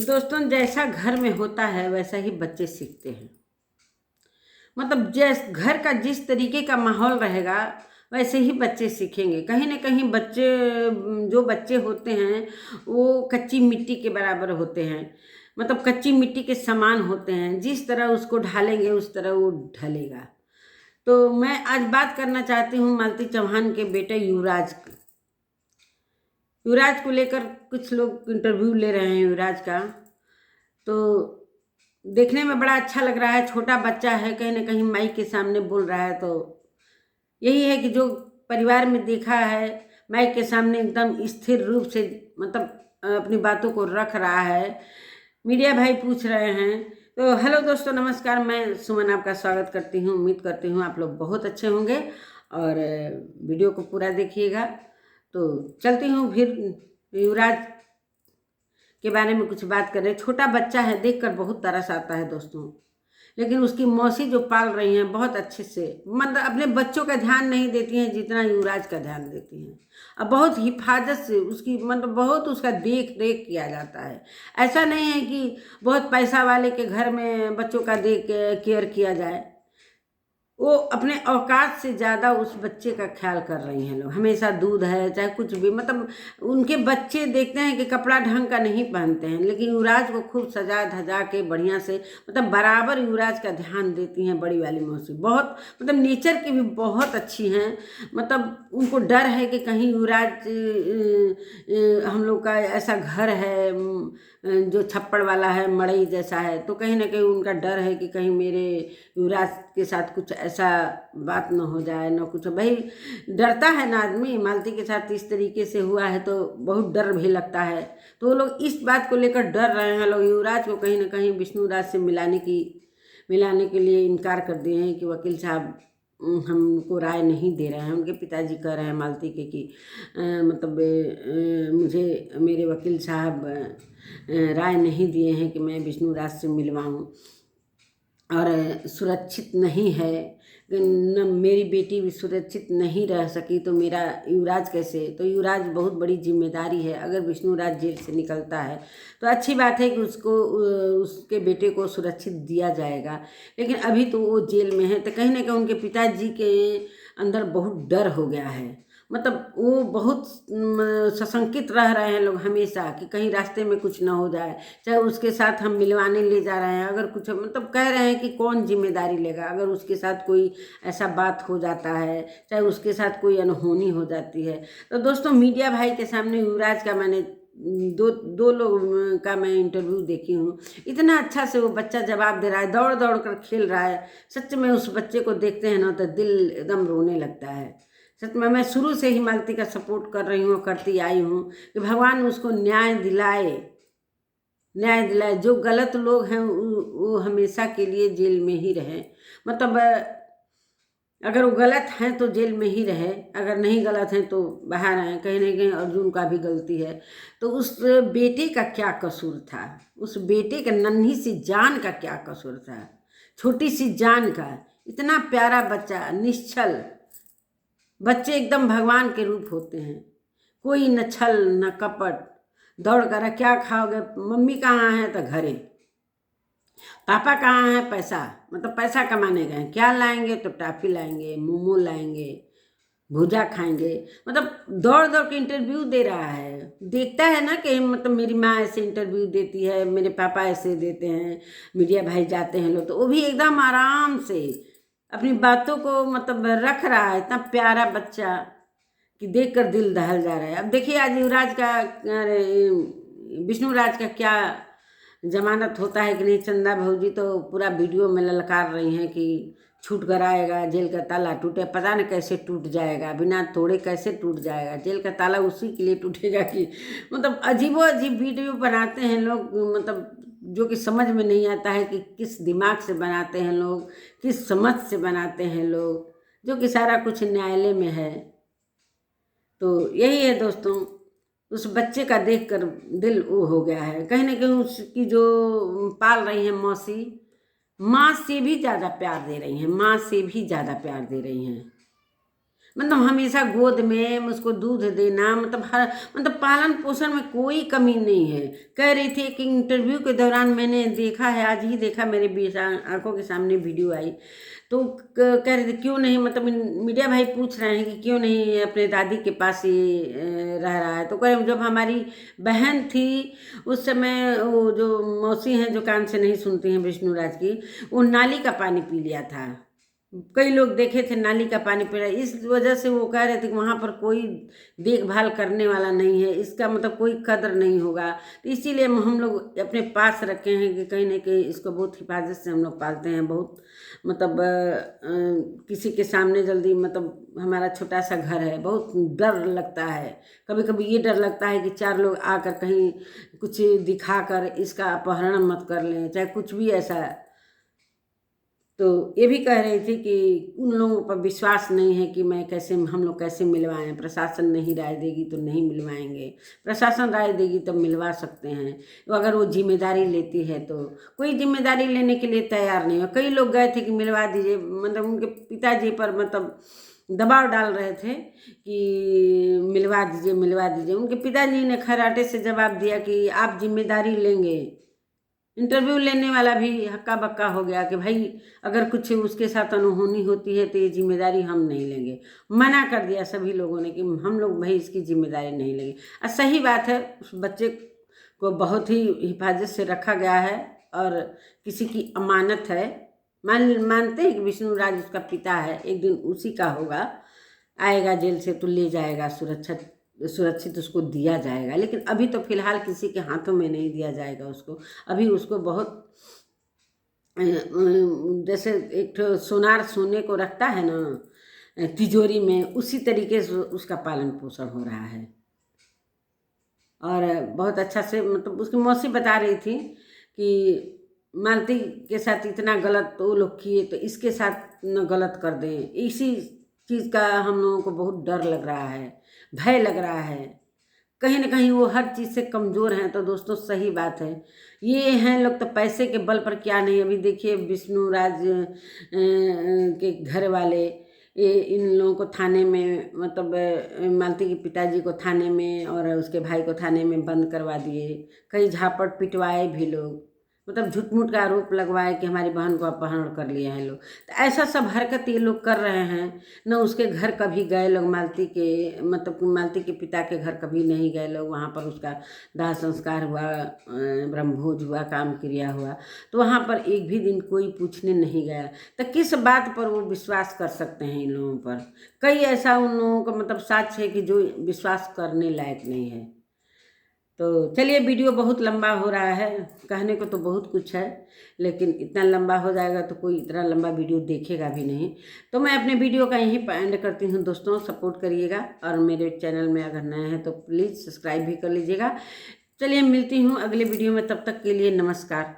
दोस्तों, जैसा घर में होता है वैसा ही बच्चे सीखते हैं। मतलब जैस घर का जिस तरीके का माहौल रहेगा वैसे ही बच्चे सीखेंगे। कहीं ना कहीं बच्चे जो बच्चे होते हैं वो कच्ची मिट्टी के बराबर होते हैं। मतलब कच्ची मिट्टी के समान होते हैं। जिस तरह उसको ढालेंगे उस तरह वो ढलेगा। तो मैं आज बात करना चाहती हूँ मालती चौहान के बेटे युवराज की। युवराज को लेकर कुछ लोग इंटरव्यू ले रहे हैं युवराज का। तो देखने में बड़ा अच्छा लग रहा है। छोटा बच्चा है, कहीं ना कहीं माइक के सामने बोल रहा है। तो यही है कि जो परिवार में देखा है, माइक के सामने एकदम स्थिर रूप से मतलब अपनी बातों को रख रहा है। मीडिया भाई पूछ रहे हैं। तो हेलो दोस्तों, नमस्कार। मैं सुमन आपका स्वागत करती हूँ। उम्मीद करती हूँ आप लोग बहुत अच्छे होंगे और वीडियो को पूरा देखिएगा। तो चलती हूँ फिर युवराज के बारे में कुछ बात करें। छोटा बच्चा है, देखकर बहुत तरस आता है दोस्तों। लेकिन उसकी मौसी जो पाल रही हैं बहुत अच्छे से, मतलब अपने बच्चों का ध्यान नहीं देती हैं जितना युवराज का ध्यान देती हैं। अब बहुत हिफाजत से उसकी मतलब बहुत उसका देख रेख किया जाता है। ऐसा नहीं है कि बहुत पैसा वाले के घर में बच्चों का देख केयर किया जाए। वो अपने औकात से ज़्यादा उस बच्चे का ख्याल कर रही हैं लोग। हमेशा दूध है चाहे कुछ भी, मतलब उनके बच्चे देखते हैं कि कपड़ा ढंग का नहीं पहनते हैं, लेकिन युवराज को खूब सजा धजा के बढ़िया से मतलब बराबर युवराज का ध्यान देती हैं बड़ी वाली मौसी। बहुत मतलब नेचर की भी बहुत अच्छी हैं। मतलब उनको डर है कि कहीं युवराज हम लोग का ऐसा घर है जो छप्पड़ वाला है, मड़ई जैसा है, तो कहीं ना कहीं उनका डर है कि कहीं मेरे युवराज के साथ कुछ ऐसा बात न हो जाए, न कुछ। भाई डरता है ना आदमी। मालती के साथ इस तरीके से हुआ है तो बहुत डर भी लगता है। तो वो लोग इस बात को लेकर डर रहे हैं। लोग युवराज को कहीं ना कहीं विष्णुराज से मिलाने के लिए इनकार कर दिए हैं कि वकील साहब हमको राय नहीं दे रहे हैं। उनके पिताजी कह रहे हैं मालती के कि मतलब मुझे मेरे वकील साहब राय नहीं दिए हैं कि मैं विष्णुराज से मिलवाऊँ और सुरक्षित नहीं है। न मेरी बेटी भी सुरक्षित नहीं रह सकी तो मेरा युवराज कैसे। तो युवराज बहुत बड़ी जिम्मेदारी है। अगर विष्णुराज जेल से निकलता है तो अच्छी बात है कि उसको उसके बेटे को सुरक्षित दिया जाएगा। लेकिन अभी तो वो जेल में है, तो कहीं ना कहीं उनके पिताजी के अंदर बहुत डर हो गया है। मतलब वो बहुत सशंकित रह रहे हैं लोग हमेशा कि कहीं रास्ते में कुछ ना हो जाए। चाहे उसके साथ हम मिलवाने ले जा रहे हैं, अगर कुछ मतलब कह रहे हैं कि कौन जिम्मेदारी लेगा अगर उसके साथ कोई ऐसा बात हो जाता है, चाहे उसके साथ कोई अनहोनी हो जाती है। तो दोस्तों, मीडिया भाई के सामने युवराज का मैंने दो लोग का मैं इंटरव्यू देखी हूँ। इतना अच्छा से वो बच्चा जवाब दे रहा है, दौड़ दौड़ कर खेल रहा है। सच में उस बच्चे को देखते हैं ना तो दिल एकदम रोने लगता है। सच में मैं शुरू से ही मालती का सपोर्ट कर रही हूँ, करती आई हूँ कि भगवान उसको न्याय दिलाए। जो गलत लोग हैं वो हमेशा के लिए जेल में ही रहे। मतलब अगर वो गलत हैं तो जेल में ही रहे, अगर नहीं गलत हैं तो बाहर आए। कहीं ना कहीं अर्जुन का भी गलती है। तो उस बेटे का क्या कसूर था? उस बेटे का नन्ही सी जान का क्या कसूर था? छोटी सी जान का। इतना प्यारा बच्चा, निश्चल। बच्चे एकदम भगवान के रूप होते हैं। कोई न छल न कपट। दौड़ कर क्या खाओगे, मम्मी कहाँ है तो घरे, पापा कहाँ है, पैसा मतलब पैसा कमाने गए, क्या लाएंगे तो टॉफी लाएंगे, मोमो लाएंगे, भुजा खाएंगे। मतलब दौड़ दौड़ के इंटरव्यू दे रहा है। देखता है ना कि मतलब मेरी माँ ऐसे इंटरव्यू देती है, मेरे पापा ऐसे देते हैं, मीडिया भाई जाते हैं लोग, तो वो भी एकदम आराम से अपनी बातों को मतलब रख रहा है। इतना प्यारा बच्चा कि देखकर दिल दहल जा रहा है। अब देखिए आज युवराज का विष्णुराज का क्या जमानत होता है कि नहीं। चंदा भौजी तो पूरा वीडियो में ललकार रही हैं कि छूट कर आएगा, जेल का ताला टूटे, पता नहीं कैसे टूट जाएगा, बिना तोड़े कैसे टूट जाएगा। जेल का ताला उसी के लिए टूटेगा कि मतलब अजीबो अजीब वीडियो बनाते हैं लोग। मतलब जो कि समझ में नहीं आता है कि किस दिमाग से बनाते हैं लोग, किस समझ से बनाते हैं लोग, जो कि सारा कुछ न्यायालय में है। तो यही है दोस्तों, उस बच्चे का देखकर दिल वो हो गया है। कहीं ना कहीं उसकी जो पाल रही हैं मौसी, माँ से भी ज़्यादा प्यार दे रही हैं, माँ से भी ज़्यादा प्यार दे रही हैं। मतलब हमेशा गोद में उसको दूध देना, मतलब हर मतलब पालन पोषण में कोई कमी नहीं है। कह रही थी कि इंटरव्यू के दौरान मैंने देखा है, आज ही देखा, मेरे आंखों के सामने वीडियो आई, तो कह रहे थे क्यों नहीं, मतलब मीडिया भाई पूछ रहे हैं कि क्यों नहीं अपने दादी के पास ही रह रहा है। तो कह रहे जब हमारी बहन थी उस समय, वो जो मौसी हैं जो कान से नहीं सुनती हैं विष्णुराज की, वो नाली का पानी पी लिया था। कई लोग देखे थे नाली का पानी पी रहा है, इस वजह से वो कह रहे थे कि वहाँ पर कोई देखभाल करने वाला नहीं है, इसका मतलब कोई कदर नहीं होगा। तो इसीलिए हम लोग अपने पास रखे हैं कि कहीं ना कहीं इसको बहुत हिफाजत से हम लोग पालते हैं। बहुत मतलब किसी के सामने जल्दी, मतलब हमारा छोटा सा घर है, बहुत डर लगता है। कभी कभी ये डर लगता है कि 4 लोग आकर कहीं कुछ दिखाकर इसका अपहरण मत कर लें, चाहे कुछ भी ऐसा। तो ये भी कह रही थी कि उन लोगों पर विश्वास नहीं है कि हम लोग कैसे मिलवाएं, प्रशासन नहीं राय देगी तो नहीं मिलवाएंगे, प्रशासन राय देगी तो मिलवा सकते हैं। तो अगर वो जिम्मेदारी लेती है तो कोई जिम्मेदारी लेने के लिए तैयार नहीं है। कई लोग गए थे कि मिलवा दीजिए, मतलब उनके पिताजी पर मतलब दबाव डाल रहे थे कि मिलवा दीजिए मिलवा दीजिए। उनके पिताजी ने खराटे से जवाब दिया कि आप जिम्मेदारी लेंगे। इंटरव्यू लेने वाला भी हक्का बक्का हो गया कि भाई अगर कुछ उसके साथ अनहोनी होती है तो ये जिम्मेदारी हम नहीं लेंगे। मना कर दिया सभी लोगों ने कि हम लोग भाई इसकी जिम्मेदारी नहीं लेंगे। और सही बात है, उस बच्चे को बहुत ही हिफाजत से रखा गया है और किसी की अमानत है। मानते हैं कि विष्णुराज उसका पिता है, एक दिन उसी का होगा, आएगा जेल से तो ले जाएगा, सुरक्षित उसको दिया जाएगा। लेकिन अभी तो फिलहाल किसी के हाथों में नहीं दिया जाएगा उसको। अभी उसको बहुत जैसे एक ठो सोनार सोने को रखता है ना तिजोरी में, उसी तरीके से उसका पालन पोषण हो रहा है। और बहुत अच्छा से, मतलब उसकी मौसी बता रही थी कि मालती के साथ इतना गलत वो लोग किए तो इसके साथ न गलत कर दें। इसी चीज़ का हम लोगों को बहुत डर लग रहा है, भय लग रहा है। कहीं ना कहीं वो हर चीज़ से कमज़ोर हैं। तो दोस्तों सही बात है, ये हैं लोग तो पैसे के बल पर क्या नहीं। अभी देखिए विष्णुराज के घर वाले इन लोगों को थाने में, मतलब मालती के पिताजी को थाने में और उसके भाई को थाने में बंद करवा दिए। कई झापट पिटवाए भी लोग, मतलब झूठ-मूठ का आरोप लगवाए कि हमारी बहन को अपहरण कर लिए हैं लोग। तो ऐसा सब हरकत ये लोग कर रहे हैं। न उसके घर कभी गए लोग, मालती के, मतलब मालती के पिता के घर कभी नहीं गए लोग। वहाँ पर उसका दाह संस्कार हुआ, ब्रह्मभोज हुआ, काम क्रिया हुआ, तो वहाँ पर एक भी दिन कोई पूछने नहीं गया। तो किस बात पर वो विश्वास कर सकते हैं इन लोगों पर? कई ऐसा उन लोगों का मतलब साक्ष्य है कि जो विश्वास करने लायक नहीं है। तो चलिए, वीडियो बहुत लंबा हो रहा है, कहने को तो बहुत कुछ है, लेकिन इतना लंबा हो जाएगा तो कोई इतना लंबा वीडियो देखेगा भी नहीं। तो मैं अपने वीडियो का यहीं पर एंड करती हूँ। दोस्तों सपोर्ट करिएगा और मेरे चैनल में अगर नए हैं तो प्लीज़ सब्सक्राइब भी कर लीजिएगा। चलिए मिलती हूँ अगले वीडियो में, तब तक के लिए नमस्कार।